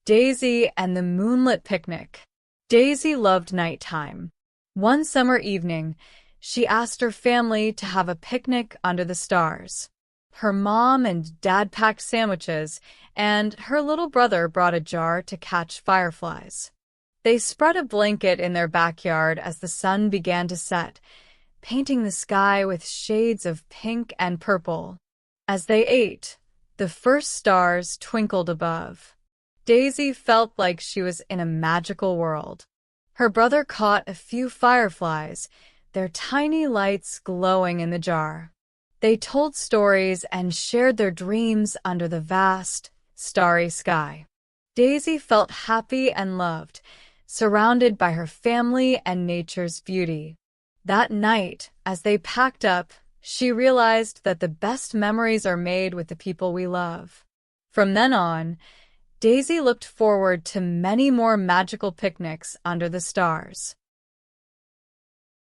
Daisy and the Moonlit Picnic. Daisy loved nighttime. One summer evening, she asked her family to have a picnic under the stars. Her mom and dad packed sandwiches, and her little brother brought a jar to catch fireflies. They spread a blanket in their backyard as the sun began to set, painting the sky with shades of pink and purple. As they ate, the first stars twinkled above. Daisy felt like she was in a magical world. Her brother caught a few fireflies, their tiny lights glowing in the jar. They told stories and shared their dreams under the vast, starry sky. Daisy felt happy and loved, surrounded by her family and nature's beauty. That night, as they packed up, she realized that the best memories are made with the people we love. From then on, Daisy looked forward to many more magical picnics under the stars.